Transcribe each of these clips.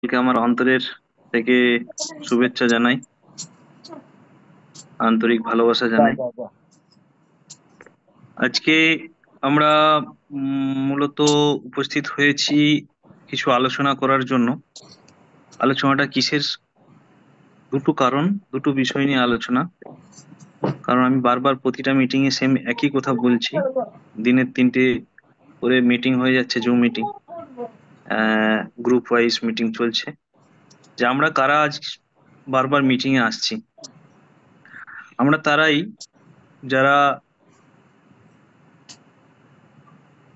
সকলকে আমার অন্তরের থেকে শুভেচ্ছা জানাই, আন্তরিক ভালোবাসা বাহ জানাই। বাহ বাহ। আজকে আমরা মূলত উপস্থিত হয়েছি কিছু আলোচনা করার জন্য। আলোচনাটা কিসের? দুটো কারণ, দুটো বিষয় নিয়ে আলোচনা। কারণ আমি বারবার প্রতিটা মিটিং এ সেম একই কথা বলছি। দিনের 3টে করে মিটিং হয়ে যাচ্ছে, zoom meeting, group wise meeting চলছে। যে আমরা কারা আজ বারবার মিটিং এ আসছি, আমরা তারাই যারা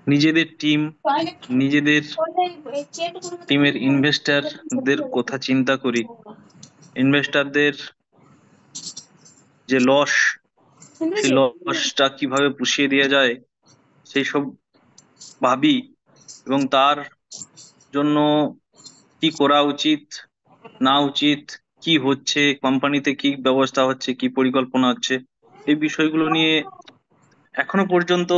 নিজেদের টিম, নিজেদের টিমের ইনভেস্টরদের কথা চিন্তা করি, ইনভেস্টরদের যে লস, সেই লসটা কিভাবে পুষিয়ে দেওয়া যায় সেই সব ভাবি, এবং তার জন্য কি করা উচিত না উচিত, কি হচ্ছে কোম্পানিতে, কি ব্যবস্থা হচ্ছে, কি পরিকল্পনা হচ্ছে, এই বিষয়গুলো নিয়ে এখনো পর্যন্ত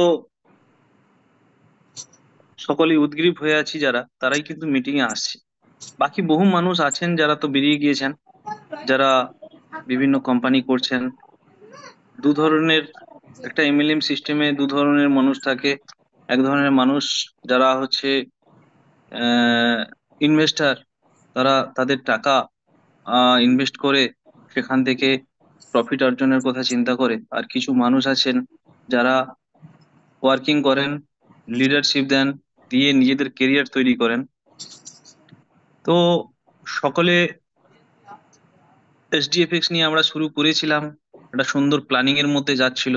সকলেই উদগ্রীব হয়ে আছি। যারা তারাই কিন্তু মিটিং এ আসছে। বাকি বহু মানুষ আছেন যারা তো বেরিয়ে গিয়েছেন, যারা বিভিন্ন কোম্পানি করছেন। দু ধরনের, একটা এমএলএম সিস্টেমে দু ধরনের মানুষ থাকে। এক ধরনের মানুষ যারা হচ্ছে ইনভেস্টার, তারা তাদের টাকা ইনভেস্ট করে সেখান থেকে প্রফিট অর্জনের কথা চিন্তা করে। আর কিছু মানুষ আছেন যারা ওয়ার্কিং করেন, লিডারশিপ দেন, দিয়ে নিজেদের কেরিয়ার তৈরি করেন। তো সকলে এসডিএফএক্স নিয়ে আমরা শুরু করেছিলাম, একটা সুন্দর প্ল্যানিং এর মধ্যে যাচ্ছিল।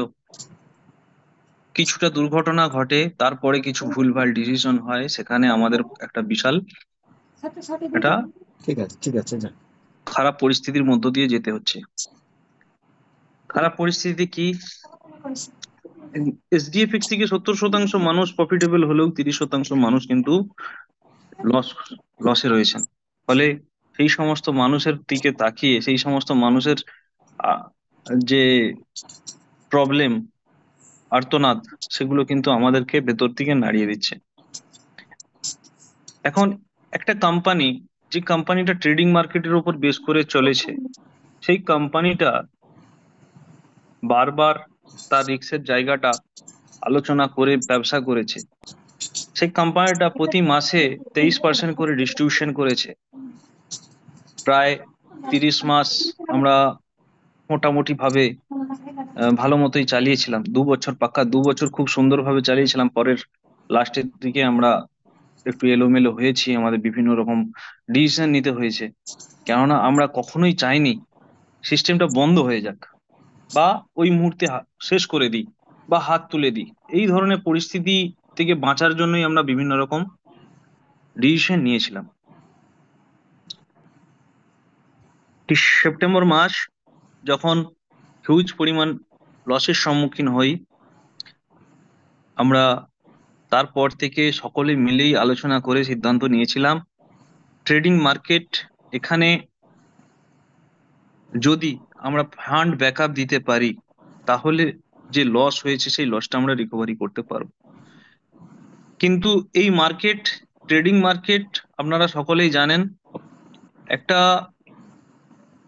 কিছুটা দুর্ঘটনা ঘটে, তারপরে কিছু ভুলভাল ডিসিশন হয়, সেখানে আমাদের একটা বিশাল একটা ঠিক আছে ঠিক আছে, যা। খারাপ পরিস্থিতির মধ্য দিয়ে যেতে হচ্ছে। খারাপ পরিস্থিতি কি? এসডিএফএক্স থেকে 70% মানুষ প্রফিটেবল হলেও 30% মানুষ কিন্তু লস লসে রয়েছেন। ফলে সেই সমস্ত মানুষের দিকে তাকিয়ে, সেই সমস্ত মানুষের আহ, যে প্রবলেম, আর্তনাদ, সেগুলো কিন্তু আমাদেরকে ভেতর থেকে নাড়িয়ে দিচ্ছে। এখন একটা কোম্পানি, যে কোম্পানিটা ট্রেডিং মার্কেটের উপর বেস করে চলেছে, সেই কোম্পানিটা বারবার তার রিস্কের জায়গাটা আলোচনা করে ব্যবসা করেছে। সেই কোম্পানিটা প্রতি মাসে 23% করে ডিস্ট্রিবিউশন করেছে। প্রায় 30 মাস আমরা মোটামুটি ভাবে ভালো মতোই চালিয়েছিলাম। 2 বছর, পাক্কা 2 বছর খুব সুন্দরভাবে চালিয়েছিলাম। পরের লাস্টের দিকে আমরা একটু এলোমেলো হয়েছি, আমাদের বিভিন্ন রকম ডিসিশন নিতে হয়েছে। কেননা আমরা কখনোই চাইনি সিস্টেমটা বন্ধ হয়ে যাক, বা ওই মুহূর্তে শেষ করে দিই, বা হাত তুলে দিই। এই ধরনের পরিস্থিতি থেকে বাঁচার জন্যই আমরা বিভিন্ন রকম ডিসিশন নিয়েছিলাম। সেপ্টেম্বর মাস যখন হিউজ পরিমাণ লসের সম্মুখীন হই আমরা, তারপর থেকে সকলে মিলেই আলোচনা করে সিদ্ধান্ত নিয়েছিলাম, ট্রেডিং মার্কেট, এখানে যদি আমরা ফান্ড ব্যাকআপ দিতে পারি, তাহলে যে লস হয়েছে সেই লসটা আমরা রিকভারি করতে পারবো। কিন্তু এই মার্কেট, ট্রেডিং মার্কেট, আপনারা সকলেই জানেন, একটা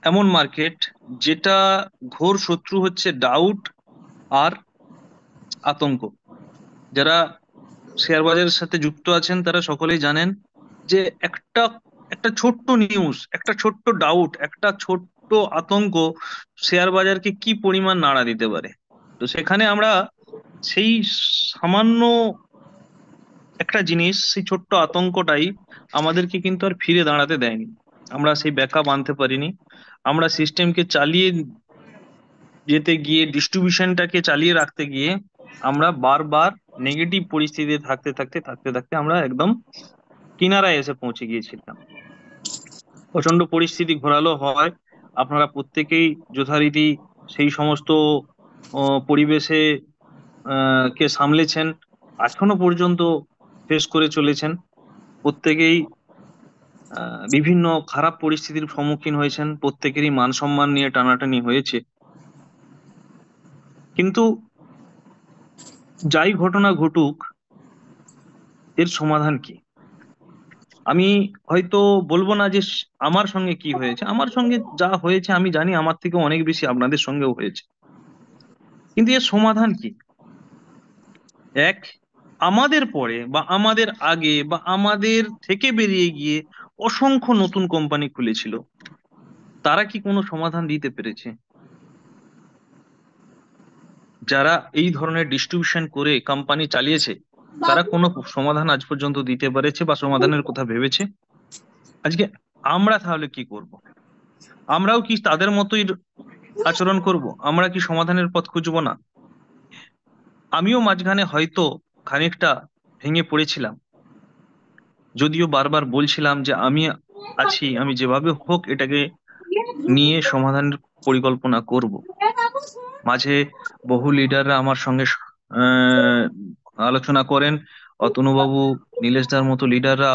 এমন মার্কেট যেটা ঘোর শত্রু হচ্ছে ডাউট আর আতঙ্ক। যারা শেয়ার বাজারের সাথে যুক্ত আছেন তারা সকলেই জানেন যে একটা একটা ছোট্ট নিউজ, একটা ছোট্ট ডাউট, একটা ছোট্ট আতঙ্ক শেয়ার বাজারকে কি পরিমাণ নাড়া দিতে পারে। তো সেখানে আমরা সেই সামান্য একটা জিনিস, সেই ছোট্ট আতঙ্কটাই আমাদেরকে কিন্তু আর ফিরে দাঁড়াতে দেয়নি। আমরা সেই ব্যাকআপ আনতে পারিনি। আমরা সিস্টেমকে চালিয়ে যেতে গিয়ে, ডিস্ট্রিবিউশনটাকে চালিয়ে রাখতে গিয়ে আমরা বারবার নেগেটিভ পরিস্থিতিতে থাকতে থাকতে থাকতে থাকতে আমরা একদম কিনারায় এসে পৌঁছে গিয়েছিলাম। প্রচন্ড পরিস্থিতি ঘোরালো হয়, আপনারা প্রত্যেকেই যথারীতি সেই সমস্ত পরিবেশে কে সামলেছেন, এখনো পর্যন্ত ফেস করে চলেছেন। প্রত্যেকেই বিভিন্ন খারাপ পরিস্থিতির সম্মুখীন হয়েছেন, প্রত্যেকেরই মান সম্মান নিয়ে টানাটানি হয়েছে। কিন্তু যাই ঘটনা ঘটুক, এর সমাধান কি? আমি হয়তো বলবো না যে আমার সঙ্গে কি হয়েছে, আমার সঙ্গে যা হয়েছে আমি জানি আমার থেকে অনেক বেশি আপনাদের সঙ্গেও হয়েছে। কিন্তু এর সমাধান কি? এক, আমাদের পরে বা আমাদের আগে বা আমাদের থেকে বেরিয়ে গিয়ে অসংখ্য নতুন কোম্পানি খুলেছিল, তারা কি কোনো সমাধান দিতে পেরেছে? যারা এই ধরনের ডিস্ট্রিবিউশন করে কোম্পানি চালিয়েছে, তারা কোনো সমাধান আজ পর্যন্ত দিতে পেরেছে বা সমাধানের কথা ভেবেছে? আজকে আমরা তাহলে কি করব? আমরাও কি তাদের মতোই আচরণ করব? আমরা কি সমাধানের পথ খুঁজবো না? আমিও মাঝখানে হয়তো খানিকটা ভেঙে পড়েছিলাম, যদিও বারবার বলছিলাম যে আমি আছি, আমি যেভাবে হোক এটাকে নিয়ে সমাধানের পরিকল্পনা করব। মাঝে বহু লিডাররা আমার সঙ্গে আহ, আলোচনা করেন, অতনুবাবু, নীলেশদার মতো লিডাররা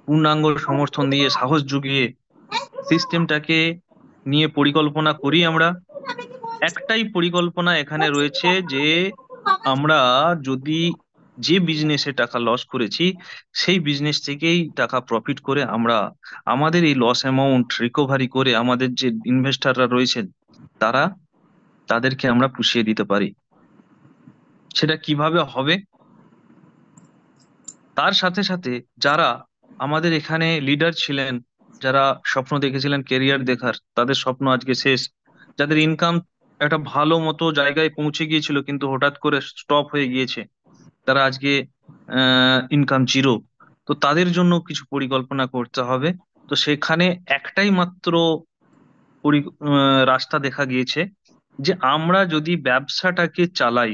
পূর্ণাঙ্গ সমর্থন দিয়ে সাহস জুগিয়ে সিস্টেমটাকে নিয়ে পরিকল্পনা করি আমরা। একটাই পরিকল্পনা এখানে রয়েছে যে আমরা যদি যে বিজনেসে টাকা লস করেছি সেই বিজনেস থেকেই টাকা প্রফিট করে আমরা আমাদের এই লস অ্যামাউন্ট রিকভারি করে আমাদের যে ইনভেস্টররা রয়েছেন তারা তাদেরকে আমরা পুষিয়ে দিতে পারি। সেটা কিভাবে হবে? তার সাথে সাথে যারা আমাদের এখানে লিডার ছিলেন, যারা স্বপ্ন দেখেছিলেন কেরিয়ার দেখার, তাদের স্বপ্ন আজকে শেষ। যাদের ইনকাম একটা ভালো মতো জায়গায় পৌঁছে গিয়েছিল কিন্তু হঠাৎ করে স্টপ হয়ে গিয়েছে, তারা আজকে ইনকাম জিরো। তো তাদের জন্য কিছু পরিকল্পনা করতে হবে। তো সেখানে একটাই মাত্র রাস্তা দেখা গিয়েছে, যে আমরা যদি ব্যবসাটাকে চালাই।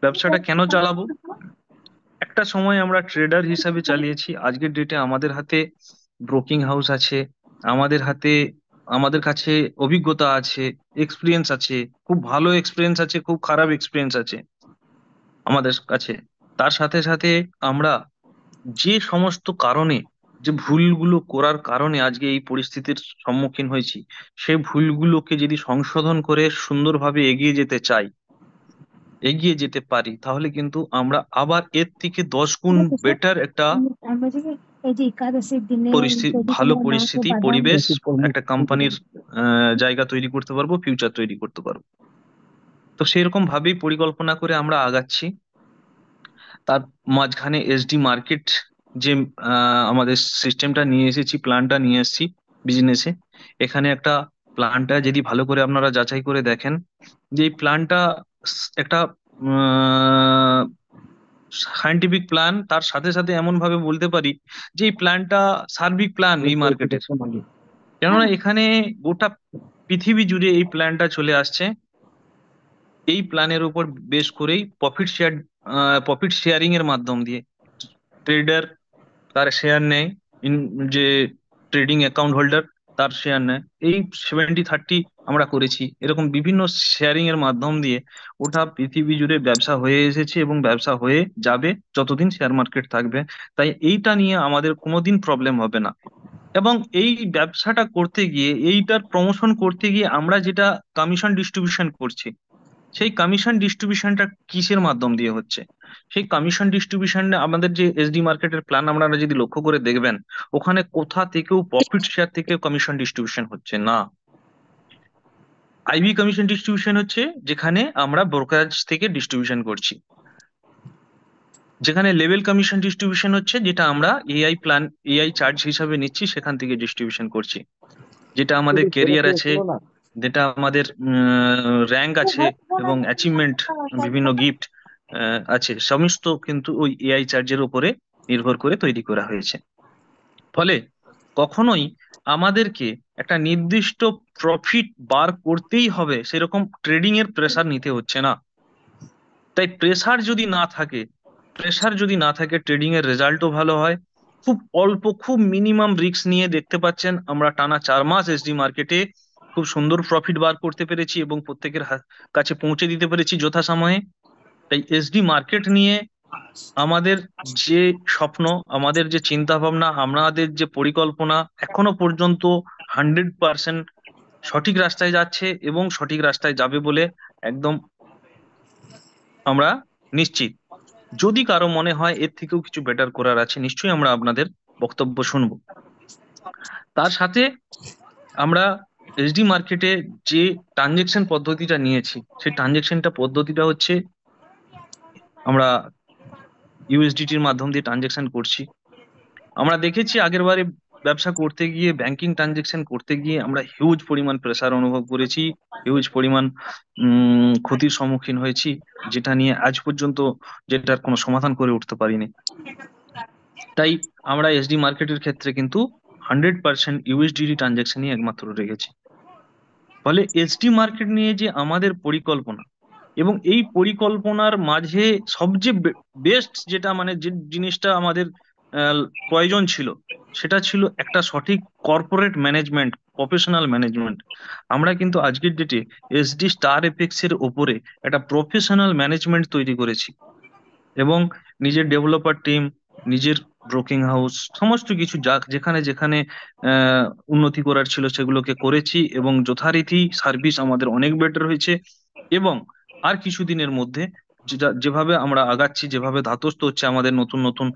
ব্যবসাটা কেন চালাবো? একটা সময় আমরা ট্রেডার হিসাবে চালিয়েছি, আজকের ডেটে আমাদের হাতে ব্রোকিং হাউস আছে, আমাদের হাতে, আমাদের কাছে অভিজ্ঞতা আছে, এক্সপিরিয়েন্স আছে, খুব ভালো এক্সপিরিয়েন্স আছে, খুব খারাপ এক্সপিরিয়েন্স আছে আমাদের কাছে। তার সাথে সাথে আমরা যে সমস্ত কারণে, যে ভুলগুলো করার কারণে আজকে এই পরিস্থিতির সম্মুখীন হয়েছি, সেই ভুলগুলোকে যদি সংশোধন করে সুন্দরভাবে এগিয়ে যেতে চাই, এগিয়ে যেতে পারি, তাহলে কিন্তু আমরা আবার এর থেকে 10 গুণ বেটার একটা এই যে একাদশীর দিনে পরিস্থিতি, যদি ভালো তোমার মাকে পরিস্থিতি, বাদাম পরিবেশ, একটু পর মুখ একটা মুখে কোম্পানির দেবো। জায়গা তৈরি করতে পারবো, ফিউচার তৈরি করতে পারবো। তো সেরকম ভাবেই পরিকল্পনা করে আমরা আগাচ্ছি। তার মাঝখানে এসডি মার্কেট যে আমাদের সিস্টেমটা নিয়ে এসেছি, প্ল্যানটা নিয়ে এসেছি বিজনেসে, এখানে একটা প্ল্যানটা যদি ভালো করে আপনারা যাচাই করে দেখেন, যে এই প্ল্যানটা একটা সায়েন্টিফিক প্ল্যান, তার সাথে সাথে এমন ভাবে বলতে পারি যে এই প্ল্যানটা সার্বিক প্ল্যান এই একটু মার্কেটের। দেখতে মাগে। কেননা এখানে গোটা পৃথিবী জুড়ে এই প্ল্যানটা চলে আসছে। এই প্ল্যানের উপর বেশ করেই প্রফিট শেয়ারিং এর মাধ্যম দিয়ে ট্রেডার তার শেয়ার নেয়, ইন যে ট্রেডিং অ্যাকাউন্ট হোল্ডার তার শেয়ার নেয়। এই 70-30 আমরা করেছি, এরকম বিভিন্ন শেয়ারিং এর মাধ্যম দিয়ে ওটা পৃথিবী জুড়ে ব্যবসা হয়ে এসেছে এবং ব্যবসা হয়ে যাবে যতদিন শেয়ার মার্কেট থাকবে। তাই এইটা নিয়ে আমাদের কোনোদিন প্রবলেম হবে না। এবং এই ব্যবসাটা করতে গিয়ে, এইটার প্রমোশন করতে গিয়ে আমরা যেটা কমিশন ডিস্ট্রিবিউশন করছি, সেই কমিশন ডিস্ট্রিবিউশনটা কিসের মাধ্যম দিয়ে হচ্ছে? সেই কমিশন ডিস্ট্রিবিউশন আমাদের যে এসডি মার্কেটের প্ল্যান আপনারা যদি লক্ষ্য করে দেখবেন, ওখানে কোথা থেকেও প্রফিট শেয়ার থেকে কমিশন ডিস্ট্রিবিউশন হচ্ছে না। আইবি কমিশন ডিস্ট্রিবিউশন হচ্ছে যেখানে আমরা ব্রোকারেজ থেকে ডিস্ট্রিবিউশন করছি, যেখানে লেভেল কমিশন ডিস্ট্রিবিউশন হচ্ছে যেটা আমরা এআই চার্জ হিসাবে নিচ্ছি, সেখান থেকে ডিস্ট্রিবিউশন করছি। যেটা আমাদের একটু জোরে কেরিয়ার করে আছে, শোনো না। যেটা আমাদের র্যাঙ্ক আছে এবং অ্যাচিভমেন্ট, বিভিন্ন গিফট আছে, সমস্ত কিন্তু ওই এআই চার্জের উপরে নির্ভর করে তৈরি করা হয়েছে। ফলে কখনোই আমাদেরকে একটা নির্দিষ্ট প্রফিট বার করতেই হবে সেরকম ট্রেডিং এর প্রেসার নিতে হচ্ছে না। তাই প্রেসার যদি না থাকে ট্রেডিং এর রেজাল্টও ভালো হয়। খুব অল্প, খুব মিনিমাম রিস্ক নিয়ে দেখতে পাচ্ছেন আমরা টানা 4 মাস এসডি মার্কেটে খুব সুন্দর প্রফিট বার করতে পেরেছি এবং প্রত্যেকের কাছে পৌঁছে দিতে পেরেছি যথাসময়ে। তাই এসডি মার্কেট নিয়ে আমাদের যে স্বপ্ন, আমাদের যে চিন্তা ভাবনা, আমাদের যে পরিকল্পনা, এখনো পর্যন্ত 100% সঠিক রাস্তায় যাচ্ছে এবং সঠিক রাস্তায় যাবে বলে একদম আমরা নিশ্চিত। যদি কারো মনে হয় এর থেকেও কিছু বেটার করার আছে, নিশ্চয়ই আমরা আপনাদের বক্তব্য শুনবো। তার সাথে আমরা এসডি মার্কেটে যে ট্রানজেকশন পদ্ধতিটা নিয়েছি, সেই ট্রানজেকশনটা পদ্ধতিটা হচ্ছে আমরা ইউএসডিটির মাধ্যম দিয়ে ট্রানজেকশন করছি। আমরা দেখেছি আগের বারে ব্যবসা করতে গিয়ে, ব্যাংকিং ট্রানজেকশন করতে গিয়ে আমরা হিউজ পরিমাণ প্রেসার অনুভব করেছি, হিউজ পরিমাণ ক্ষতির সম্মুখীন হয়েছি, যেটা নিয়ে আজ পর্যন্ত যেটার কোনো সমাধান করে উঠতে পারিনি। তাই আমরা এসডি মার্কেটের ক্ষেত্রে কিন্তু 100% ইউএসডিটি ট্রানজেকশনই একমাত্র রেখেছি। ফলে এসডি মার্কেট নিয়ে যে আমাদের পরিকল্পনা, এবং এই পরিকল্পনার মাঝে সবচেয়ে বেস্ট যেটা, মানে যে জিনিসটা আমাদের প্রয়োজন ছিল, সেটা ছিল একটা সঠিক কর্পোরেট ম্যানেজমেন্ট, প্রফেশনাল ম্যানেজমেন্ট। আমরা কিন্তু আজকের ডেটে এসডি স্টার এফেক্স এর ওপরে একটা প্রফেশনাল ম্যানেজমেন্ট তৈরি করেছি, এবং নিজের ডেভেলপার টিম, নিজের ব্রোকিং হাউস, সমস্ত কিছু যা যেখানে যেখানে উন্নতি করার ছিল সেগুলোকে করেছি, এবং যথারীতি সার্ভিস আমাদের অনেক বেটার হয়েছে। এবং আর কিছুদিনের মধ্যে যেভাবে আমরা আগাচ্ছি, যেভাবে ধাতস্থ হচ্ছে আমাদের নতুন নতুন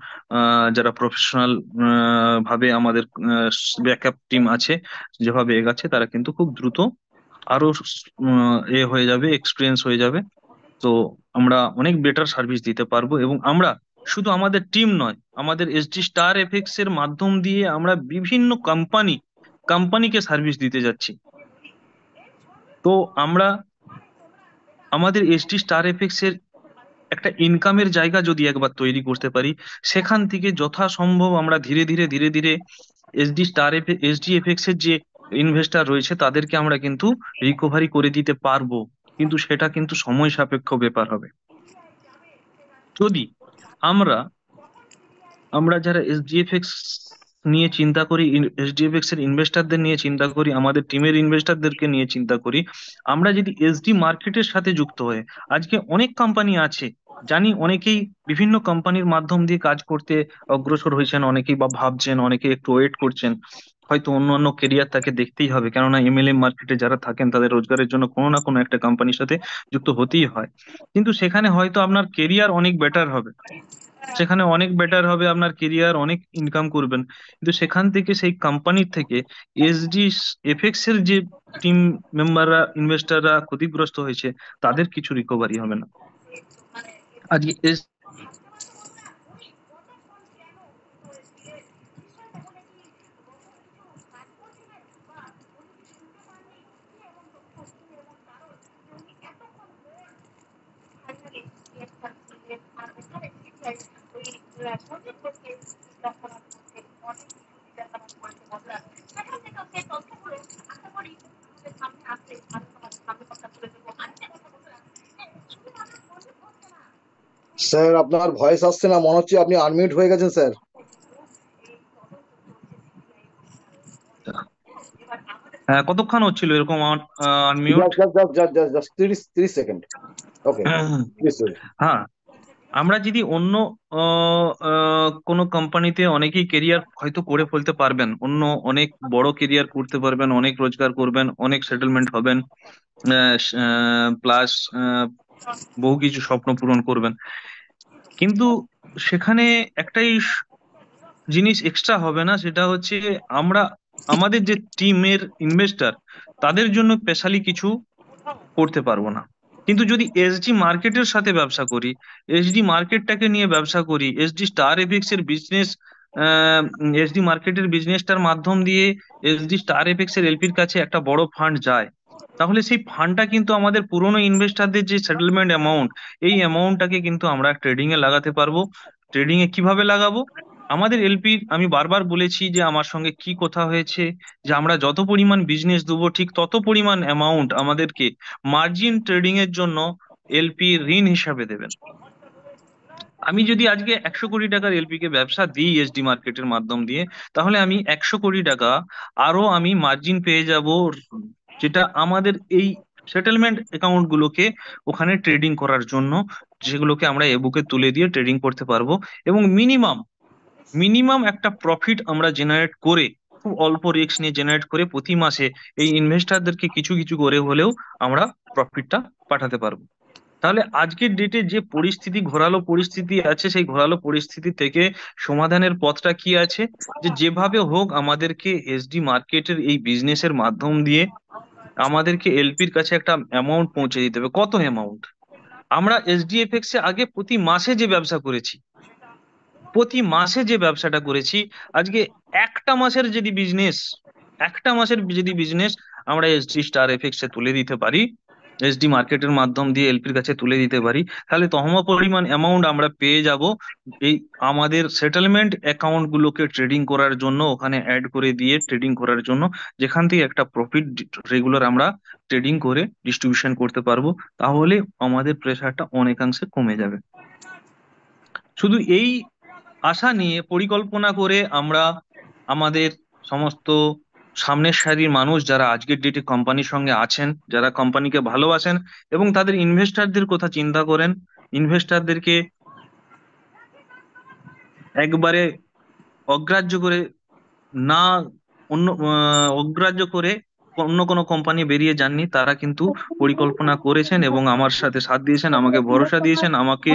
যারা প্রফেশনাল ভাবে আমাদের ব্যাকআপ টিম আছে, যেভাবে এগাচ্ছে, তারা কিন্তু খুব দ্রুত আরো হয়ে যাবে, এক্সপিরিয়েন্স হয়ে যাবে। তো আমরা অনেক বেটার সার্ভিস দিতে পারবো, এবং আমরা শুধু আমাদের টিম নয়, আমাদের এসডি স্টার এফএক্স এর মাধ্যম দিয়ে আমরা বিভিন্ন কোম্পানিকে সার্ভিস দিতে যাচ্ছি। তো আমরা আমাদের এসডি স্টার এফএক্স এর একটা ইনকামের জায়গা যদি একবার তৈরি করতে পারি, সেখান থেকে যথাসম্ভব আমরা ধীরে ধীরে ধীরে ধীরে এসডি এফএক্স এর যে ইনভেস্টর রয়েছে তাদেরকে আমরা কিন্তু রিকভারি করে দিতে পারবো। কিন্তু সেটা কিন্তু সময় সাপেক্ষ ব্যাপার হবে। যদি আমরা আমরা যারা এসডিএফএক্স নিয়ে চিন্তা করি, এসডিএফএক্স এর ইনভেস্টরদের নিয়ে চিন্তা করি, আমাদের টিমের ইনভেস্টরদেরকে নিয়ে চিন্তা করি, আমরা যদি এসডি মার্কেটের সাথে যুক্ত হয়ে, আজকে অনেক কোম্পানি আছে, জানি অনেকেই বিভিন্ন কোম্পানির মাধ্যম দিয়ে কাজ করতে অগ্রসর হয়েছেন, অনেকেই বা ভাবছেন, অনেকে একটু ওয়েট করছেন, হয়তো অন্য অন্য কেরিয়ার তাকে দেখতেই হবে, কেননা এমএলএম মার্কেটে যারা থাকেন তাদের রোজগারের জন্য কোনো না কোনো একটা কোম্পানির সাথে যুক্ত হতেই হয়। কিন্তু সেখানে হয়তো আপনার কেরিয়ার অনেক বেটার হবে, সেখানে অনেক বেটার হবে, আপনার কেরিয়ার অনেক ইনকাম করবেন, কিন্তু সেখান থেকে, সেই কোম্পানির থেকে এসডি এফএক্স এর যে টিম মেম্বাররা, ইনভেস্টররা ক্ষতিগ্রস্ত হয়েছে, তাদের কিছু রিকভারি হবে না। আজকে স্যার আপনার ভয়েস আসছে না, মনে হচ্ছে আপনি আনমিউট হয়ে গেছেন স্যার। হ্যাঁ, কতক্ষণ হচ্ছিল এরকম unmute? Just just just just just 30 second. Okay please sir. হ্যাঁ, আমরা যদি অন্য কোনো কোম্পানিতে, অনেকেই কেরিয়ার হয়তো করে ফেলতে পারবেন, অন্য অনেক বড় কেরিয়ার করতে পারবেন, অনেক রোজগার করবেন, অনেক সেটেলমেন্ট হবেন, প্লাস বহু কিছু স্বপ্ন পূরণ করবেন। কিন্তু সেখানে একটাই জিনিস এক্সট্রা হবে না, সেটা হচ্ছে আমরা আমাদের যে টিমের ইনভেস্টর, তাদের জন্য স্পেশালি কিছু করতে পারবো না। কিন্তু যদি এসডি মার্কেটের সাথে ব্যবসা করি, এসডি মার্কেটটাকে নিয়ে ব্যবসা করি, এসডি স্টার এফএক্স এর বিজনেস, এসডি মার্কেটের বিজনেসটার মাধ্যম দিয়ে এসডি স্টার এফএক্স এর এলপির কাছে একটা বড় ফান্ড যায়, তাহলে সেই ফান্ডটা কিন্তু আমাদের পুরনো ইনভেস্টরদের যে সেটেলমেন্ট অ্যামাউন্ট, এই অ্যামাউন্টটাকে কিন্তু আমরা ট্রেডিং এ লাগাতে পারবো। ট্রেডিং এ কিভাবে লাগাবো? আমাদের এলপি, আমি বারবার বলেছি যে আমার সঙ্গে কি কথা হয়েছে, যে আমরা যত পরিমাণ বিজনেস দেবো, ঠিক তত পরিমাণ অ্যামাউন্ট আমাদেরকে মার্জিন ট্রেডিং এর জন্য এলপি ঋণ হিসাবে দেবেন। আমি যদি আজকে 100 কোটি টাকার এলপি কে ব্যবসা দিই এসডি মার্কেটের মাধ্যম দিয়ে, তাহলে আমি 100 কোটি টাকা আরো আমি মার্জিন পেয়ে যাব, যেটা আমাদের এই সেটেলমেন্ট অ্যাকাউন্ট গুলোকে ওখানে ট্রেডিং করার জন্য, যেগুলোকে আমরা এবুকে তুলে দিয়ে ট্রেডিং করতে পারবো, এবং মিনিমাম মিনিমাম একটা প্রফিট আমরা জেনারেট করে, খুব অল্প রিস্ক নিয়ে জেনারেট করে, প্রতি মাসে এই ইনভেস্টরদেরকে কিছু কিছু করে হলেও আমরা প্রফিটটা পাঠাতে পারবো। তাহলে আজকের ডেটে যে পরিস্থিতি, ঘোরালো পরিস্থিতি আছে, সেই ঘোরালো পরিস্থিতি থেকে সমাধানের পথটা কি আছে? যে যেভাবে হোক আমাদেরকে এসডি মার্কেটের এই বিজনেসের মাধ্যম দিয়ে আমাদেরকে এলপির কাছে একটা অ্যামাউন্ট পৌঁছে দিতে হবে। কত অ্যামাউন্ট? আমরা এসডিএফএক্স এ আগে প্রতি মাসে যে ব্যবসা করেছি, প্রতি মাসে যে ব্যবসাটা করেছি, আজকে একটা মাসের যদি বিজনেস, একটা মাসের যদি বিজনেস আমরা এসডি স্টার এফএক্স এ তুলে দিতে পারি, এসডি মার্কেটের মাধ্যম দিয়ে এলপির কাছে তুলে দিতে পারি, তাহলে পরিমাণ অ্যামাউন্ট আমরা পেয়ে যাব এই আমাদের সেটেলমেন্ট অ্যাকাউন্ট গুলোকে ট্রেডিং করার জন্য, ওখানে অ্যাড করে দিয়ে ট্রেডিং করার জন্য, যেখান থেকে একটা প্রফিট রেগুলার আমরা ট্রেডিং করে ডিস্ট্রিবিউশন করতে পারবো। তাহলে আমাদের প্রেশারটা অনেকাংশে কমে যাবে। শুধু এই আশা নিয়ে পরিকল্পনা করে আমরা আমাদের সমস্ত সামনের সারির মানুষ যারা আজকের ডেটে কোম্পানির সঙ্গে আছেন, যারা কোম্পানিকে ভালোবাসেন এবং তাদের ইনভেস্টরদের কথা চিন্তা করেন, ইনভেস্টরদেরকে একবারে অগ্রাহ্য করে না, অগ্রাহ্য করে অন্য কোনো কোম্পানি বেরিয়ে যাননি, তারা কিন্তু পরিকল্পনা করেছেন এবং আমার সাথে সাথ দিয়েছেন, আমাকে ভরসা দিয়েছেন, আমাকে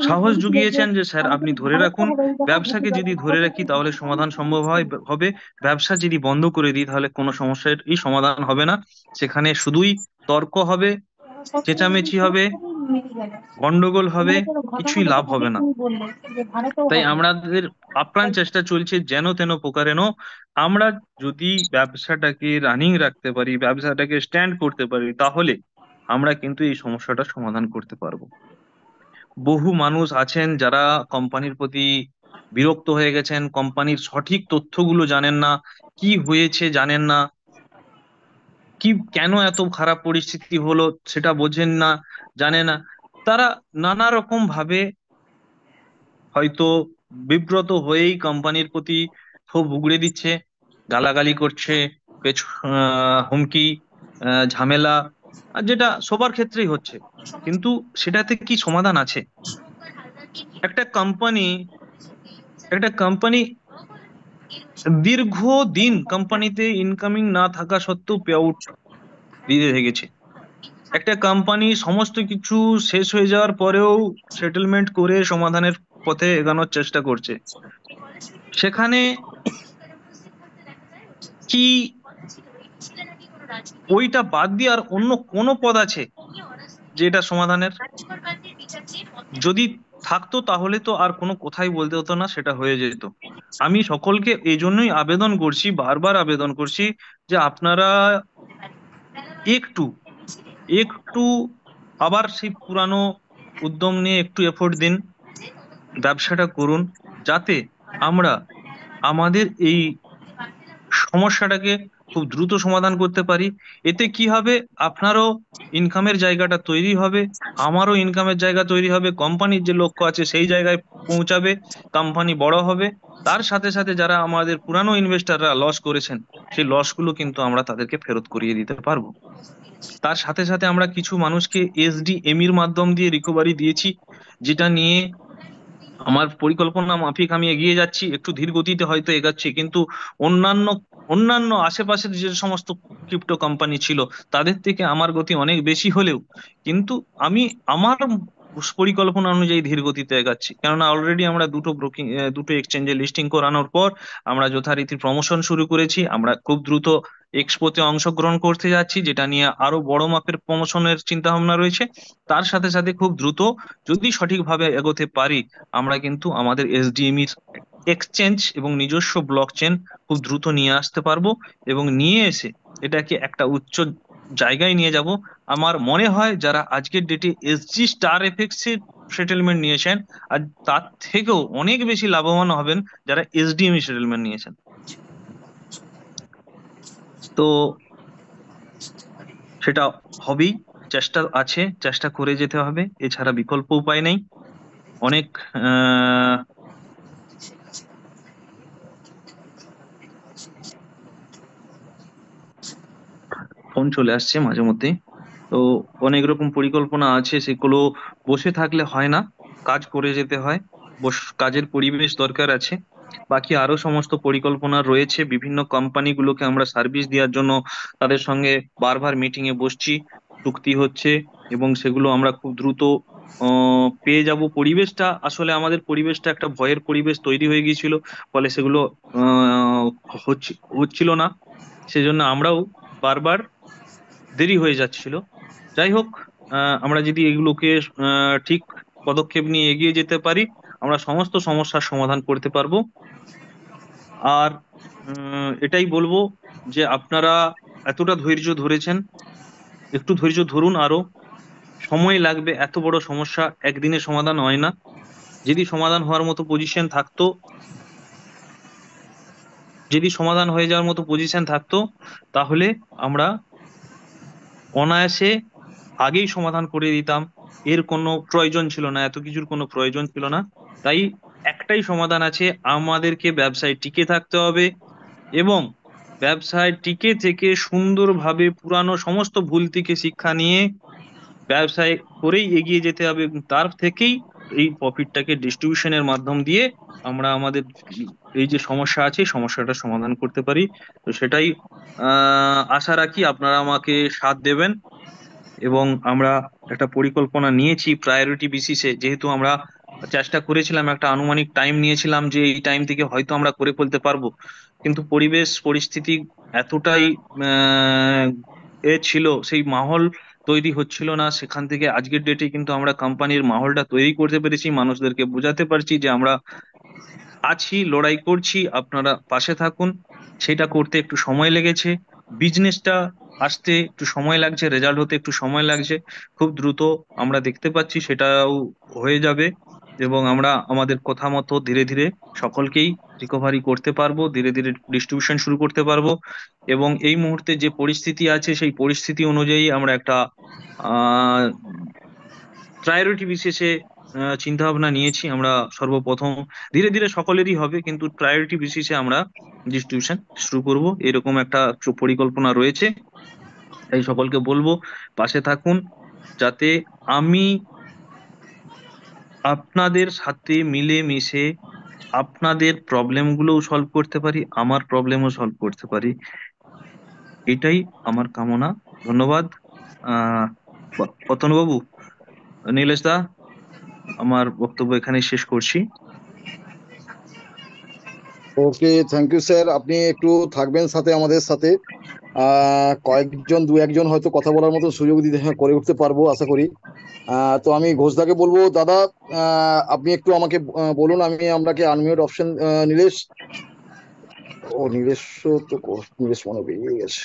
সাহস জুগিয়েছেন যে স্যার আপনি ধরে রাখুন, ব্যবসাকে যদি ধরে রাখি তাহলে সমাধান সম্ভব হবে, ব্যবসা যদি বন্ধ করে দিই তাহলে কোনো সমস্যারই সমাধান হবে না, সেখানে শুধুই তর্ক হবে, চেঁচামেচি হবে, গন্ডগোল হবে, কিছুই লাভ হবে না। তাই আমাদের আপ্রাণ চেষ্টা চলছে যেন তেন প্রকারেণ আমরা যদি ব্যবসাটাকে রানিং রাখতে পারি, ব্যবসাটাকে স্ট্যান্ড করতে পারি, তাহলে আমরা কিন্তু এই সমস্যাটা সমাধান করতে পারবো। বহু মানুষ আছেন যারা কোম্পানির প্রতি বিরক্ত হয়ে গেছেন, কোম্পানির সঠিক তথ্যগুলো জানেন না, কি হয়েছে জানেন না, কি কেন এত খারাপ পরিস্থিতি হলো সেটা বোঝেন না, জানে না, তারা নানা রকম ভাবে হয়তো বিব্রত হয়েই কোম্পানির প্রতি ক্ষোভ উগড়ে দিচ্ছে, গালাগালি করছে, হুমকি, ঝামেলা, আর যেটা সবার ক্ষেত্রেই হচ্ছে। কিন্তু সেটাতে কি সমাধান আছে? একটা কোম্পানি একটা কোম্পানি দীর্ঘদিন কোম্পানিতে ইনকামিং না থাকা সত্ত্বেও পে আউট দিতে থেকেছে। একটা কোম্পানি সমস্ত কিছু শেষ হয়ে যাওয়ার পরেও সেটেলমেন্ট করে সমাধানের পথে এগোনোর চেষ্টা করছে। সেখানে কি ওইটা বাদ দিয়ে আর অন্য কোনো পদ আছে যেটা সমাধানের? যদি থাকতো তাহলে তো আর কোনো কথাই বলতে হতো না, সেটা হয়ে যেত। আমি সকলকে এই জন্যই আবেদন করছি, বারবার আবেদন করছি, যে আপনারা একটু একটু আবার সেই পুরানো উদ্যম নিয়ে একটু এফোর্ট দিন, ব্যবসাটা করুন, যাতে আমরা আমাদের এই সমস্যাটাকে খুব দ্রুত সমাধান করতে পারি। এতে কি হবে, আপনারও ইনকামের জায়গাটা তৈরি হবে, আমারও ইনকামের জায়গা তৈরি হবে, কোম্পানির যে লক্ষ্য আছে সেই জায়গায় পৌঁছাবে, কোম্পানি বড় হবে। তার সাথে সাথে যারা আমাদের পুরানো ইনভেস্টররা লস করেছেন, সেই লসগুলো কিন্তু আমরা তাদেরকে ফেরত করিয়ে দিতে পারবো। তার সাথে সাথে আমরা কিছু মানুষকে এসডিএমির মাধ্যম দিয়ে রিকভারি দিয়েছি, যেটা নিয়ে আমার পরিকল্পনা মাফিক আমি এগিয়ে যাচ্ছি, একটু ধীর গতিতে হয়তো এগাচ্ছি, কিন্তু অন্যান্য অন্যান্য আশেপাশের যে সমস্ত ক্রিপ্টো কোম্পানি ছিল তাদের থেকে আমার গতি অনেক বেশি হলেও কিন্তু আমি আমার পরিকল্পনা অনুযায়ী ধীর গতিতে এগাচ্ছি, কেননা অলরেডি আমরা দুটো এক্সচেঞ্জে লিস্টিং করানোর পর আমরা যথারীতি প্রমোশন শুরু করেছি। আমরা খুব দ্রুত এক্সপোতে অংশগ্রহণ করতে যাচ্ছি, যেটা নিয়ে আরো বড় মাপের প্রমোশনের চিন্তা ভাবনা রয়েছে। তার সাথে সাথে খুব দ্রুত যদি সঠিকভাবে এগোতে পারি, আমরা কিন্তু আমাদের এসডিএম এর এক্সচেঞ্জ এবং নিজস্ব ব্লক চেন খুব দ্রুত নিয়ে আসতে পারবো, এবং নিয়ে এসে এটাকে একটা উচ্চ জায়গায় নিয়ে যাব। আমার মনে হয় যারা আজকের ডেটে এসজি স্টার এফএক্স এর সেটেলমেন্ট নিয়েছেন, আর তার থেকেও অনেক বেশি লাভবান হবেন যারা এসডিএম সেটেলমেন্ট নিয়েছেন। তো সেটা হবেই, চেষ্টা আছে, চেষ্টা করে যেতে হবে, এছাড়া বিকল্প উপায় নেই। অনেক ফোন চলে আসছে মাঝে মধ্যে, তো অনেক রকম পরিকল্পনা আছে, সেগুলো বসে থাকলে হয় না, কাজ করে যেতে হয়, কাজের পরিবেশ দরকার আছে। বাকি আরো সমস্ত পরিকল্পনা রয়েছে, বিভিন্ন কোম্পানিগুলোকে আমরা সার্ভিস দেওয়ার জন্য তাদের সঙ্গে বারবার মিটিং এ বসছি, চুক্তি হচ্ছে, এবং সেগুলো আমরা খুব দ্রুত পেয়ে যাব। পরিবেশটা আসলে আমাদের পরিবেশটা একটা ভয়ের পরিবেশ তৈরি হয়ে গিয়েছিল, ফলে সেগুলো আহ, হচ্ছিল না, সেজন্য আমরাও বারবার দেরি হয়ে যাচ্ছিল। যাই হোক, আমরা যদি এগুলোকে ঠিক পদক্ষেপ নিয়ে এগিয়ে যেতে পারি, আমরা সমস্ত সমস্যার সমাধান করতে পারবো। আর এটাই বলবো যে আপনারা এতটা ধৈর্য ধরেছেন, একটু ধৈর্য ধরুন আরো। সময় লাগবে, এত বড় সমস্যা একদিনে সমাধান হয় না। যদি সমাধান হওয়ার মতো পজিশন থাকতো, যদি সমাধান হয়ে যাওয়ার মতো পজিশন থাকতো, তাহলে আমরা অনায়াসে আগেই সমাধান করে দিতাম। এর কোনো প্রয়োজন ছিল না, এত কিছুর কোনো প্রয়োজন ছিল না। তাই একটাই সমাধান আছে, আমাদেরকে ব্যবসায় টিকে থাকতে হবে এবং ব্যবসায় টিকে থেকে সুন্দরভাবে পুরানো সমস্ত ভুল থেকে শিক্ষা নিয়ে ব্যবসায় করেই এগিয়ে যেতে হবে, এবং তার থেকেই এই প্রফিটটাকে ডিস্ট্রিবিউশনের মাধ্যম দিয়ে আমরা আমাদের এই যে সমস্যা আছে এই সমস্যাটা সমাধান করতে পারি। তো সেটাই আশা রাখি আপনারা আমাকে সাথ দেবেন। এবং আমরা একটা পরিকল্পনা নিয়েছি প্রায়োরিটি বেসিসে, যেহেতু আমরা চেষ্টা করেছিলাম, একটা আনুমানিক টাইম নিয়েছিলাম যে এই টাইম থেকে হয়তো আমরা করে ফেলতে পারবো, কিন্তু পরিবেশ পরিস্থিতি এতটাই আহ ছিল, সেই মাহল তৈরি হচ্ছিল না। সেখান থেকে আজকের ডেটে কিন্তু আমরা কোম্পানির মাহলটা তৈরি করতে পেরেছি, মানুষদেরকে বোঝাতে পারছি যে আমরা আছি, লড়াই করছি, আপনারা পাশে থাকুন। সেটা করতে একটু সময় লেগেছে, বিজনেসটা আসতে একটু সময় লাগছে, রেজাল্ট হতে একটু সময় লাগছে। খুব দ্রুত আমরা দেখতে পাচ্ছি সেটাও হয়ে যাবে, এবং আমরা আমাদের কথা মতো ধীরে ধীরে সকলকেই রিকভারি করতে পারবো, ধীরে ধীরে ডিস্ট্রিবিউশন শুরু করতে পারবো। এবং এই মুহূর্তে যে পরিস্থিতি আছে সেই পরিস্থিতি অনুযায়ী আমরা একটা আহ প্রায়োরিটি বিশেষে চিন্তা ভাবনা নিয়েছি আমরা। সর্বপ্রথম ধীরে ধীরে সকলেরই হবে, কিন্তু প্রায়োরিটি বেসিসে আমরা ডিস্ট্রিবিউশন শুরু করব, এরকম একটা পরিকল্পনা রয়েছে। তাই সকলকে বলবো পাশে থাকুন, যাতে আমি আপনাদের সাথে মিলে মিশে আপনাদের প্রবলেমগুলোও সলভ করতে পারি, আমার প্রবলেমও সলভ করতে পারি। এটাই আমার কামনা। ধন্যবাদ। আহ পতনবাবু, নীলেশ দা, আমার বক্তব্য এখানেই শেষ করছি। ওকে, থ্যাংক ইউ স্যার। আপনি একটু থাকবেন সাথে, আমাদের সাথে কয়েকজন দু একজন হয়তো কথা বলার মতো সুযোগ দিতে করে উঠতে পারবো আশা করি। তো আমি ঘোষদাকে বলবো, দাদা আপনি একটু আমাকে বলুন, আমি আপনাকে আনমিউট অপশন নীলেশ, ও নীলেশ তো নীলেশ মনে বেরিয়ে গেছে।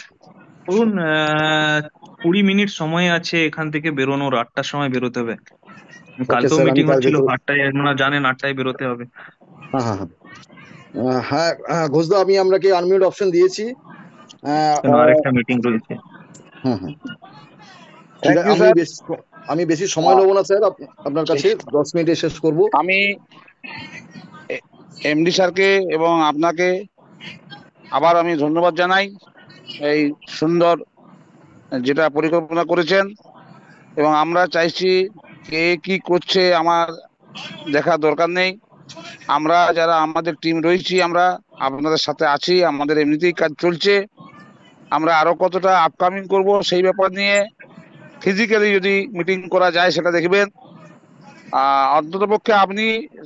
ধরুন 20 মিনিট সময় আছে এখান থেকে বেরোনোর, 8টার সময় বেরোতে হবে। ওকে কালকেও স্যার, আমি মিটিং তার হচ্ছিল ভেতরে, 8টায়, আপনারা জানেন 8টায় বেরোতে হবে। হ্যাঁ হ্যাঁ হ্যাঁ ঘোষদা, আমি আপনাকে আনমিউট অপশন দিয়েছি। আহ, কেন আহ, আরেকটা মিটিং রয়েছে। হুম হুম ঠিক থ্যাংক আছে, ইউ আমি স্যার। আমি বেশি সময় নেবো না স্যার, আপনার কাছে 10 মিনিটে শেষ করব। আমি এমডি স্যারকে এবং আপনাকে আবার আমি ধন্যবাদ জানাই, এই সুন্দর যেটা পরিকল্পনা করেছেন। এবং আমরা চাইছি কে কি করছে আমার দেখার দরকার নেই, আমরা যারা আমাদের টিম রয়েছি আমরা আপনাদের সাথে আছি, আমাদের এমনিতেই কাজ চলছে। আমরা আরো কতটা আপকামিং করব সেই ব্যাপার নিয়ে ফিজিক্যালি যদি মিটিং করা যায় সেটা দেখবেন। অন্তত পক্ষে আপনি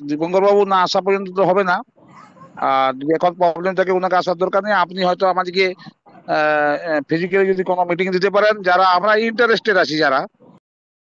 দীপঙ্কর বাবু না আসা পর্যন্ত তো হবে না। আর যদি এখন প্রবলেম থাকে ওনাকে আসার দরকার নেই, আপনি হয়তো আমাদেরকে ফিজিক্যালি যদি কোনো মিটিং দিতে পারেন, যারা আমরা ইন্টারেস্টেড আছি, যারা